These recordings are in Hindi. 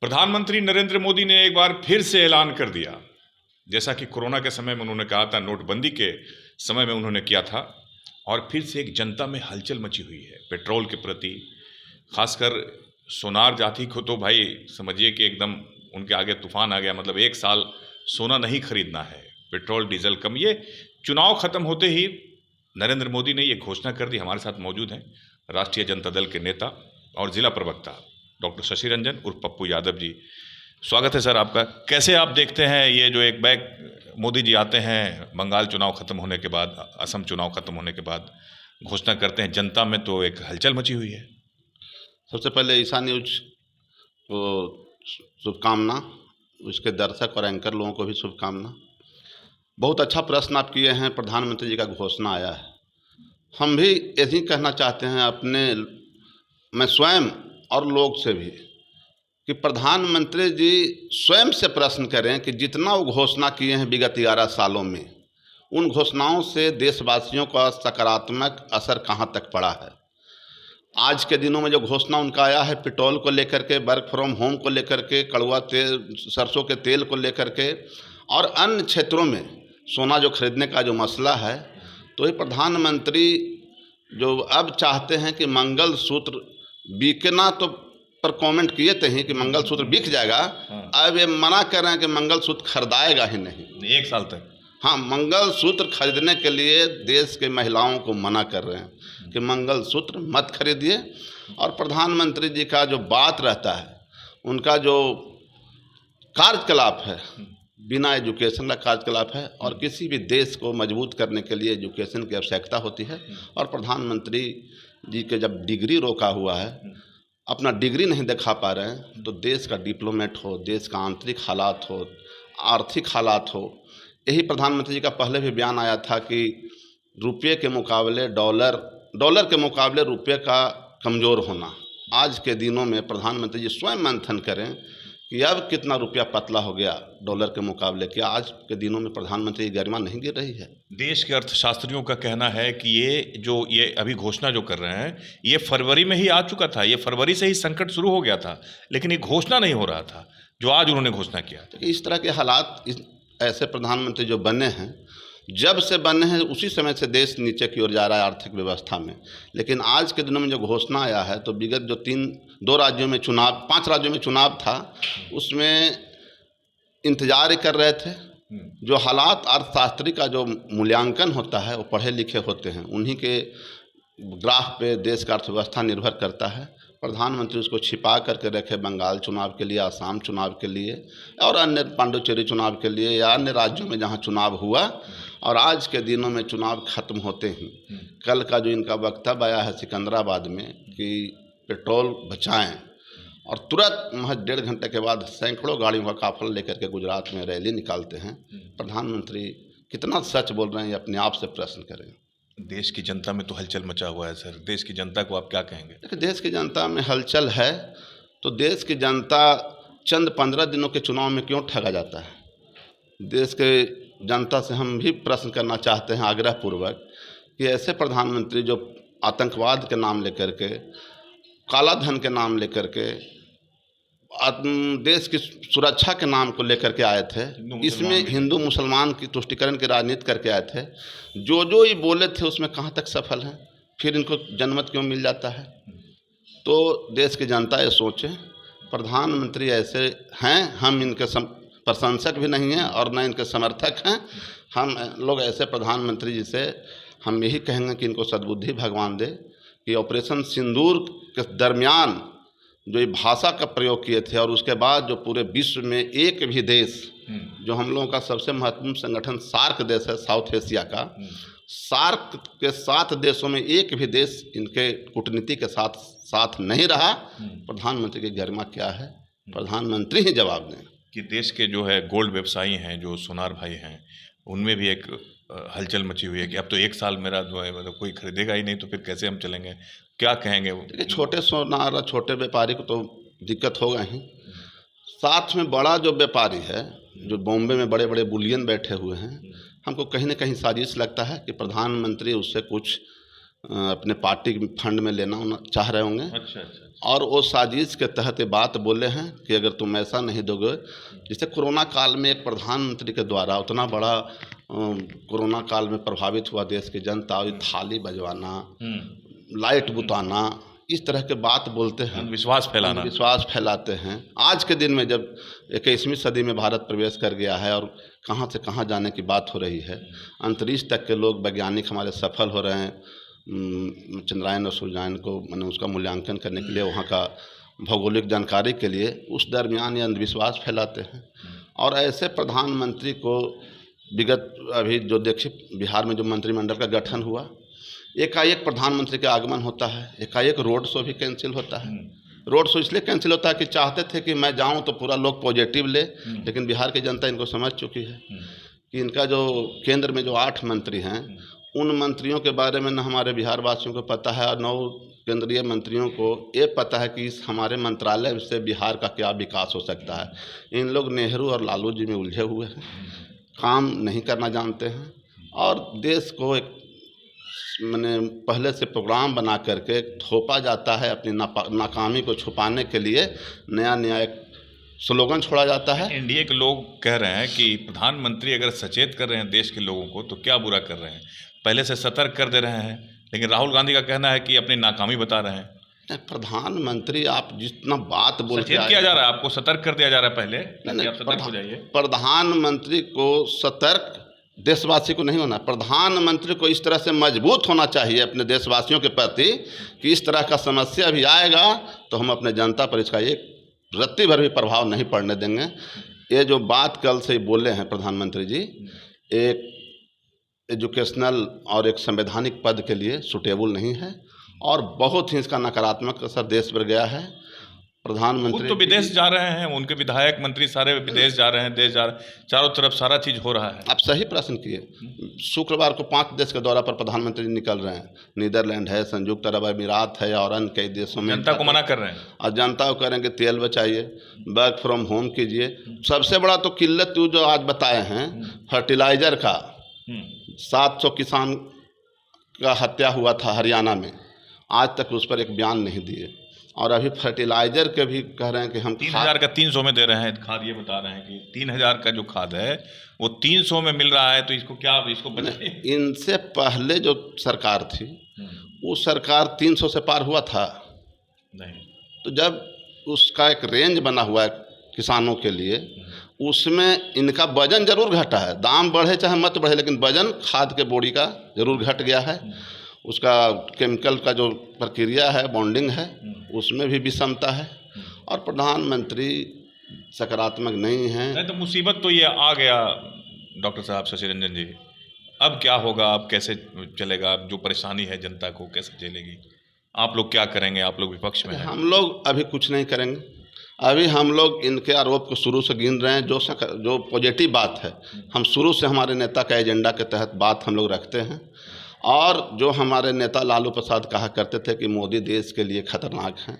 प्रधानमंत्री नरेंद्र मोदी ने एक बार फिर से ऐलान कर दिया, जैसा कि कोरोना के समय में उन्होंने कहा था, नोटबंदी के समय में उन्होंने किया था, और फिर से एक जनता में हलचल मची हुई है पेट्रोल के प्रति। खासकर सोनार जाति को तो भाई समझिए कि एकदम उनके आगे तूफान आ गया। मतलब एक साल सोना नहीं खरीदना है, पेट्रोल डीजल कम। ये चुनाव खत्म होते ही नरेंद्र मोदी ने ये घोषणा कर दी। हमारे साथ मौजूद हैं राष्ट्रीय जनता दल के नेता और जिला प्रवक्ता डॉक्टर शशि रंजन उर्फ पप्पू यादव जी। स्वागत है सर आपका। कैसे आप देखते हैं ये जो एक बैग मोदी जी आते हैं, बंगाल चुनाव खत्म होने के बाद, असम चुनाव खत्म होने के बाद घोषणा करते हैं, जनता में तो एक हलचल मची हुई है। सबसे पहले ईसा न्यूज को शुभकामना, उसके दर्शक और एंकर लोगों को भी शुभकामना। बहुत अच्छा प्रश्न आप किए हैं। प्रधानमंत्री जी का घोषणा आया है, हम भी यही कहना चाहते हैं अपने, मैं स्वयं और लोग से भी, कि प्रधानमंत्री जी स्वयं से प्रश्न करें कि जितना वो घोषणा किए हैं विगत 11 सालों में, उन घोषणाओं से देशवासियों का सकारात्मक असर कहाँ तक पड़ा है। आज के दिनों में जो घोषणा उनका आया है पेट्रोल को लेकर के, वर्क फ्रॉम होम को लेकर के, कड़वा तेल, सरसों के तेल को लेकर के, और अन्य क्षेत्रों में सोना जो खरीदने का जो मसला है, तो ये प्रधानमंत्री जो अब चाहते हैं कि मंगलसूत्र बिकना, तो पर कमेंट किए थे ही कि मंगलसूत्र बिक जाएगा। अब ये मना कर रहे हैं कि मंगलसूत्र खरीदाएगा ही नहीं 1 साल तक। हाँ, मंगलसूत्र खरीदने के लिए देश के महिलाओं को मना कर रहे हैं कि मंगलसूत्र मत खरीदिए। और प्रधानमंत्री जी का जो बात रहता है, उनका जो कार्यकलाप है, बिना एजुकेशन का कार्यकलाप है, और किसी भी देश को मजबूत करने के लिए एजुकेशन की आवश्यकता होती है। और प्रधानमंत्री जी के जब डिग्री रोका हुआ है, अपना डिग्री नहीं दिखा पा रहे हैं, तो देश का डिप्लोमेट हो, देश का आंतरिक हालात हो, आर्थिक हालात हो। यही प्रधानमंत्री जी का पहले भी बयान आया था कि रुपये के मुकाबले डॉलर के मुकाबले रुपये का कमज़ोर होना। आज के दिनों में प्रधानमंत्री जी स्वयं मंथन करें कि अब कितना रुपया पतला हो गया डॉलर के मुकाबले। क्या आज के दिनों में प्रधानमंत्री की गरिमा नहीं गिर रही है? देश के अर्थशास्त्रियों का कहना है कि ये अभी घोषणा जो कर रहे हैं, ये फरवरी में ही आ चुका था। ये फरवरी से ही संकट शुरू हो गया था, लेकिन ये घोषणा नहीं हो रहा था जो आज उन्होंने घोषणा किया। इस तरह के हालात, ऐसे प्रधानमंत्री जो बने हैं, जब से बने हैं उसी समय से देश नीचे की ओर जा रहा है आर्थिक व्यवस्था में। लेकिन आज के दिनों में जो घोषणा आया है, तो विगत जो 5 राज्यों में चुनाव था, उसमें इंतजार कर रहे थे। जो हालात अर्थशास्त्री का जो मूल्यांकन होता है, वो पढ़े लिखे होते हैं, उन्हीं के ग्राफ पे देश का अर्थव्यवस्था निर्भर करता है। प्रधानमंत्री उसको छिपा करके रखे बंगाल चुनाव के लिए, आसाम चुनाव के लिए, और अन्य पांडुचेरी चुनाव के लिए, या अन्य राज्यों में जहां चुनाव हुआ। और आज के दिनों में चुनाव खत्म होते ही कल का जो इनका वक्तव्य आया है सिकंदराबाद में कि पेट्रोल बचाएं, और तुरंत महज 1.5 घंटे के बाद सैकड़ों गाड़ियों का काफिला लेकर के गुजरात में रैली निकालते हैं। प्रधानमंत्री कितना सच बोल रहे हैं, ये अपने आप से प्रश्न करें। देश की जनता में तो हलचल मचा हुआ है सर। देश की जनता को आप क्या कहेंगे? देखिए, देश की जनता में हलचल है, तो देश की जनता चंद 15 दिनों के चुनाव में क्यों ठगा जाता है? देश के जनता से हम भी प्रश्न करना चाहते हैं आग्रह पूर्वक कि ऐसे प्रधानमंत्री जो आतंकवाद के नाम लेकर के, काला धन के नाम लेकर के, देश की सुरक्षा के नाम को लेकर के आए थे, इसमें हिंदू मुसलमान की तुष्टिकरण की राजनीति करके आए थे, जो ये बोले थे उसमें कहाँ तक सफल हैं? फिर इनको जनमत क्यों मिल जाता है? तो देश की जनता ये सोचे, प्रधानमंत्री ऐसे हैं, हम इनके प्रशंसक भी नहीं हैं और न इनके समर्थक हैं। हम लोग ऐसे प्रधानमंत्री जी से हम यही कहेंगे कि इनको सद्बुद्धि भगवान दे कि ऑपरेशन सिंदूर के दरमियान जो ये भाषा का प्रयोग किए थे, और उसके बाद जो पूरे विश्व में एक भी देश, जो हम लोगों का सबसे महत्वपूर्ण संगठन सार्क देश है, साउथ एशिया का, सार्क के 7 देशों में एक भी देश इनके कूटनीति के साथ नहीं रहा। प्रधानमंत्री की गरिमा क्या है? प्रधानमंत्री ही जवाब दें। कि देश के जो है गोल्ड व्यवसायी हैं, जो सोनार भाई हैं, उनमें भी एक हलचल मची हुई है कि अब तो 1 साल मेरा जो है मतलब कोई खरीदेगा ही नहीं, तो फिर कैसे हम चलेंगे? क्या कहेंगे वो? देखिए, छोटे सोनार और छोटे व्यापारी को तो दिक्कत होगा ही, साथ में बड़ा जो व्यापारी है, जो बॉम्बे में बड़े बड़े बुलियन बैठे हुए हैं, हमको कहीं ना कहीं साजिश लगता है कि प्रधानमंत्री उससे कुछ अपने पार्टी फंड में लेना चाह रहे होंगे। अच्छा अच्छा। और वो साजिश के तहत ये बात बोले हैं कि अगर तुम ऐसा नहीं दोगे, जैसे कोरोना काल में एक प्रधानमंत्री के द्वारा उतना बड़ा कोरोना काल में प्रभावित हुआ देश की जनता, और थाली बजवाना, लाइट बुताना, इस तरह के बात बोलते हैं, विश्वास फैलाते हैं। आज के दिन में जब 21वीं सदी में भारत प्रवेश कर गया है और कहाँ से कहाँ जाने की बात हो रही है, अंतरिक्ष तक के लोग वैज्ञानिक हमारे सफल हो रहे हैं, चंद्रायन और सूर्यायन को मैंने उसका मूल्यांकन करने के लिए, वहाँ का भौगोलिक जानकारी के लिए, उस दरमियान ये अंधविश्वास फैलाते हैं। और ऐसे प्रधानमंत्री को विगत अभी जो देखिए बिहार में जो मंत्रिमंडल का गठन हुआ, एकाएक प्रधानमंत्री का आगमन होता है, एकाएक रोड शो भी कैंसिल होता है। रोड शो इसलिए कैंसिल होता है कि चाहते थे कि मैं जाऊं तो पूरा लोग पॉजिटिव ले, लेकिन बिहार की जनता इनको समझ चुकी है कि इनका जो केंद्र में जो 8 मंत्री हैं, उन मंत्रियों के बारे में न हमारे बिहार वासियों को पता है और न केंद्रीय मंत्रियों को ये पता है कि इस हमारे मंत्रालय से बिहार का क्या विकास हो सकता है। इन लोग नेहरू और लालू जी में उलझे हुए हैं, काम नहीं करना जानते हैं, और देश को एक मैंने पहले से प्रोग्राम बना करके थोपा जाता है, अपनी नाकामी को छुपाने के लिए नया नया एक स्लोगन छोड़ा जाता है। एनडीए के लोग कह रहे हैं कि प्रधानमंत्री अगर सचेत कर रहे हैं देश के लोगों को तो क्या बुरा कर रहे हैं, पहले से सतर्क कर दे रहे हैं, लेकिन राहुल गांधी का कहना है कि अपनी नाकामी बता रहे हैं। प्रधानमंत्री आप जितना बात बोल सचेत किया जा रहा है, आपको सतर्क कर दिया जा रहा है पहले, नहीं, आप सतर्क हो जाइए। प्रधानमंत्री को सतर्क देशवासी को नहीं होना, प्रधानमंत्री को इस तरह से मजबूत होना चाहिए अपने देशवासियों के प्रति कि इस तरह का समस्या भी आएगा तो हम अपने जनता पर इसका एक रत्ती भर भी प्रभाव नहीं पड़ने देंगे। ये जो बात कल से बोले हैं प्रधानमंत्री जी, एक एजुकेशनल और एक संवैधानिक पद के लिए सुटेबल नहीं है, और बहुत ही इसका नकारात्मक असर देश पर गया है। प्रधानमंत्री तो विदेश जा रहे हैं, उनके विधायक मंत्री सारे विदेश जा रहे हैं, देश जा रहे हैं, चारों तरफ सारा चीज़ हो रहा है। आप सही प्रश्न किए। शुक्रवार को 5 देश के दौरा पर प्रधानमंत्री निकल रहे हैं। नीदरलैंड है, संयुक्त अरब अमीरात है और अन्य कई देशों में। जनता को मना कर रहे हैं और जनता को करेंगे तेल बचाइए, वर्क फ्रॉम होम कीजिए। सबसे बड़ा तो किल्लत जो आज बताए हैं फर्टिलाइजर का, 700 किसान का हत्या हुआ था हरियाणा में, आज तक उस पर एक बयान नहीं दिए। और अभी फर्टिलाइजर के भी कह रहे हैं कि हम 3000 का 300 में दे रहे हैं खाद, ये बता रहे हैं कि 3000 का जो खाद है वो 300 में मिल रहा है, तो इसको क्या, इसको बचाइए। इनसे पहले जो सरकार थी वो सरकार 300 से पार हुआ था नहीं, तो जब उसका एक रेंज बना हुआ है किसानों के लिए, उसमें इनका वजन जरूर घटा है, दाम बढ़े चाहे मत बढ़े, लेकिन वजन खाद के बोरी का जरूर घट गया है। उसका केमिकल का जो प्रक्रिया है, बॉन्डिंग है, उसमें भी विषमता है। और प्रधानमंत्री सकारात्मक नहीं है। नहीं तो मुसीबत तो ये आ गया डॉक्टर साहब शशि रंजन जी, अब क्या होगा, अब कैसे चलेगा, जो परेशानी है जनता को कैसे झेलेगी, आप लोग क्या करेंगे, आप लोग विपक्ष में हैं। हम लोग अभी कुछ नहीं करेंगे, अभी हम लोग इनके आरोप को शुरू से गिन रहे हैं। जो पॉजिटिव बात है, हम शुरू से हमारे नेता का एजेंडा के तहत बात हम लोग रखते हैं। और जो हमारे नेता लालू प्रसाद कहा करते थे कि मोदी देश के लिए खतरनाक हैं,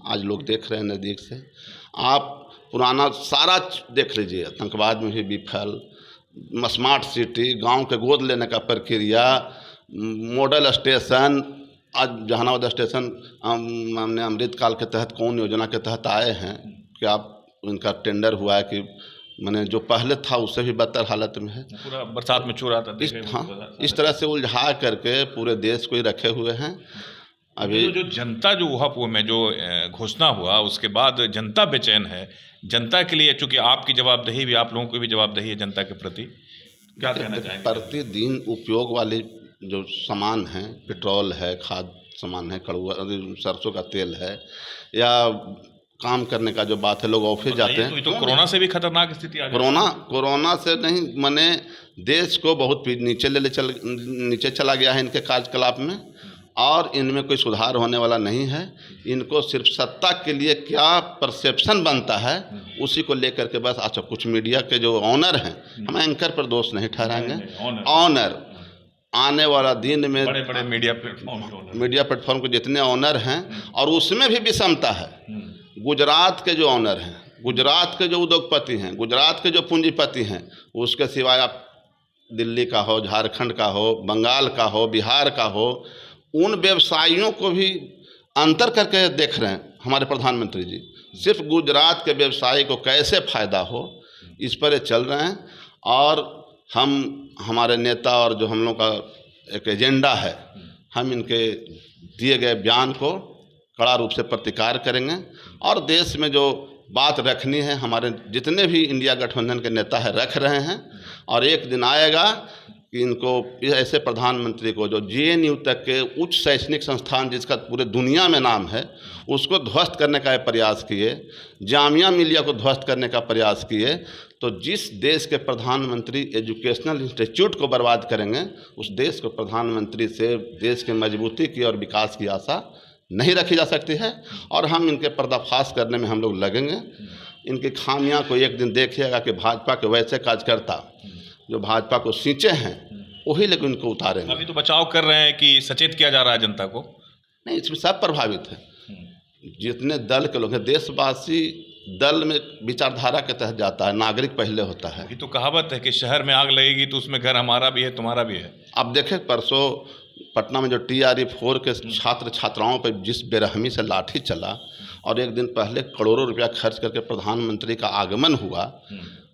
आज लोग देख रहे हैं नज़दीक से। आप पुराना सारा देख लीजिए, आतंकवाद में भी विफल, स्मार्ट सिटी, गांव के गोद लेने का प्रक्रिया, मॉडल स्टेशन, आज जहानाबाद स्टेशन हमने अमृतकाल के तहत कौन योजना के तहत आए हैं कि आप उनका टेंडर हुआ है कि मैंने जो पहले था उससे भी बदतर हालत में है, पूरा बरसात में चूरा था। इस तरह से उलझा करके पूरे देश को ही रखे हुए हैं। अभी जो जनता जो वहाँ में जो घोषणा हुआ उसके बाद जनता बेचैन है। जनता के लिए, चूंकि आपकी जवाबदेही भी, आप लोगों की भी जवाबदेही है जनता के प्रति, क्या कहना चाहेंगे। प्रतिदिन उपयोग वाले जो सामान हैं, पेट्रोल है, खाद सामान है, कड़ुआ सरसों का तेल है, या काम करने का जो बात है, लोग ऑफिस जाते हैं। तो कोरोना से भी खतरनाक स्थिति आ गई। कोरोना से नहीं, मैंने देश को बहुत नीचे चला गया है इनके कार्यकलाप में, और इनमें कोई सुधार होने वाला नहीं है। इनको सिर्फ सत्ता के लिए क्या परसेप्शन बनता है उसी को लेकर के बस। अच्छा, कुछ मीडिया के जो ऑनर हैं, हम एंकर पर दोष नहीं ठहराएंगे, ऑनर आने वाला दिन में बड़े बड़े मीडिया प्लेटफॉर्म के जितने ऑनर हैं, और उसमें भी विषमता है। गुजरात के जो ऑनर हैं, गुजरात के जो उद्योगपति हैं, गुजरात के जो पूंजीपति हैं, उसके सिवाय आप दिल्ली का हो, झारखंड का हो, बंगाल का हो, बिहार का हो, उन व्यवसायियों को भी अंतर करके देख रहे हैं हमारे प्रधानमंत्री जी। सिर्फ गुजरात के व्यवसायी को कैसे फ़ायदा हो, इस पर ये चल रहे हैं। और हम हमारे नेता और जो हम लोग का एक एजेंडा है, हम इनके दिए गए बयान को कड़ा रूप से प्रतिकार करेंगे। और देश में जो बात रखनी है, हमारे जितने भी इंडिया गठबंधन के नेता है रख रहे हैं। और एक दिन आएगा कि इनको ऐसे प्रधानमंत्री को जो JNU तक के उच्च शैक्षणिक संस्थान जिसका पूरे दुनिया में नाम है, उसको ध्वस्त करने का प्रयास किए, जामिया मिलिया को ध्वस्त करने का प्रयास किए, तो जिस देश के प्रधानमंत्री एजुकेशनल इंस्टीट्यूट को बर्बाद करेंगे, उस देश को प्रधानमंत्री से देश की मजबूती की और विकास की आशा नहीं रखी जा सकती है। और हम इनके पर्दाफाश करने में हम लोग लगेंगे। इनकी खामियां को एक दिन देखिएगा कि भाजपा के वैसे कार्यकर्ता जो भाजपा को सींचे हैं, वही लेकिन उनको उतारेंगे। अभी तो बचाव कर रहे हैं कि सचेत किया जा रहा है जनता को। नहीं, इसमें सब प्रभावित है। जितने दल के लोग हैं, देशवासी दल में विचारधारा के तहत जाता है, नागरिक पहले होता है। ये तो कहावत है कि शहर में आग लगेगी तो उसमें घर हमारा भी है, तुम्हारा भी है। अब देखें, परसों पटना में जो TRE-4 के छात्र छात्राओं पर जिस बेरहमी से लाठी चला, और एक दिन पहले करोड़ों रुपया खर्च करके प्रधानमंत्री का आगमन हुआ,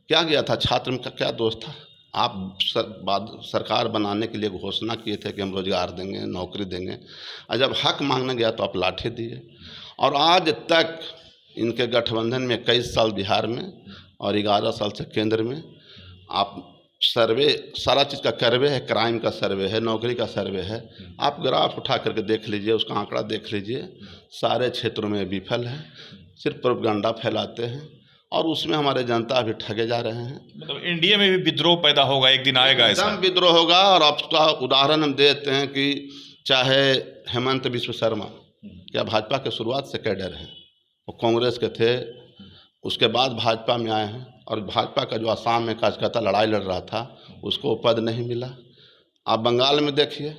क्या गया था? छात्र में का क्या दोष था? आप सरकार बनाने के लिए घोषणा किए थे कि हम रोजगार देंगे, नौकरी देंगे, और जब हक मांगने गया तो आप लाठी दिए। और आज तक इनके गठबंधन में 21 साल बिहार में और 11 साल से केंद्र में आप सर्वे, सारा चीज़ का सर्वे है, क्राइम का सर्वे है, नौकरी का सर्वे है। आप ग्राफ उठा करके देख लीजिए, उसका आंकड़ा देख लीजिए, सारे क्षेत्रों में विफल है। सिर्फ प्रोपगंडा फैलाते हैं और उसमें हमारे जनता अभी ठगे जा रहे हैं। मतलब इंडिया में भी विद्रोह पैदा होगा, एक दिन आएगा ऐसा। एकदम विद्रोह होगा। और आपका उदाहरण हम देते हैं कि चाहे हेमंत बिश्व शर्मा, क्या भाजपा के शुरुआत से कैडर हैं, वो कांग्रेस के थे, उसके बाद भाजपा में आए हैं। और भाजपा का जो असम में कार्यकर्ता लड़ाई लड़ रहा था, उसको पद नहीं मिला। आप बंगाल में देखिए,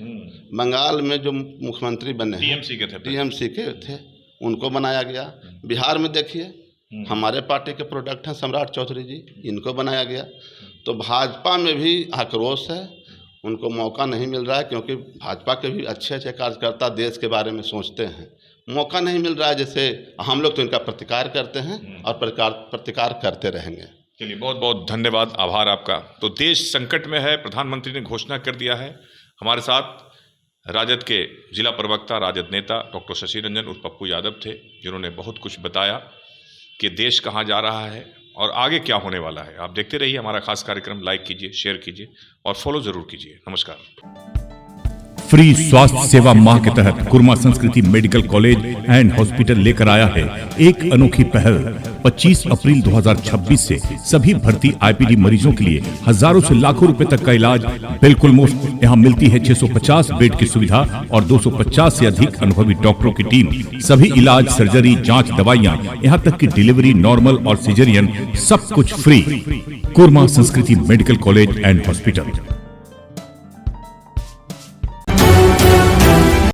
बंगाल में जो मुख्यमंत्री बने हैं TMC के थे, उनको बनाया गया। बिहार में देखिए, हमारे पार्टी के प्रोडक्ट हैं सम्राट चौधरी जी, इनको बनाया गया। तो भाजपा में भी आक्रोश है, उनको मौका नहीं मिल रहा है, क्योंकि भाजपा के भी अच्छे अच्छे कार्यकर्ता देश के बारे में सोचते हैं, मौका नहीं मिल रहा है। जैसे हम लोग तो इनका प्रतिकार करते हैं और प्रतिकार करते रहेंगे। चलिए, बहुत बहुत धन्यवाद, आभार आपका। तो देश संकट में है, प्रधानमंत्री ने घोषणा कर दिया है। हमारे साथ राजद के जिला प्रवक्ता, राजद नेता डॉक्टर शशि रंजन उर्फ पप्पू यादव थे, जिन्होंने बहुत कुछ बताया कि देश कहाँ जा रहा है और आगे क्या होने वाला है। आप देखते रहिए हमारा खास कार्यक्रम, लाइक कीजिए, शेयर कीजिए और फॉलो जरूर कीजिए। नमस्कार। फ्री स्वास्थ्य सेवा माह के तहत कुर्मा संस्कृति मेडिकल कॉलेज एंड हॉस्पिटल लेकर आया है एक अनोखी पहल। 25 अप्रैल 2026 से सभी भर्ती IPD मरीजों के लिए हजारों से लाखों रुपए तक का इलाज बिल्कुल मुफ्त। यहाँ मिलती है 650 बेड की सुविधा और 250 से अधिक अनुभवी डॉक्टरों की टीम। सभी इलाज, सर्जरी, जांच, दवाइयाँ, यहाँ तक की डिलीवरी, नॉर्मल और सिजेरियन, सब कुछ फ्री। कुर्मा संस्कृति मेडिकल कॉलेज एंड हॉस्पिटल।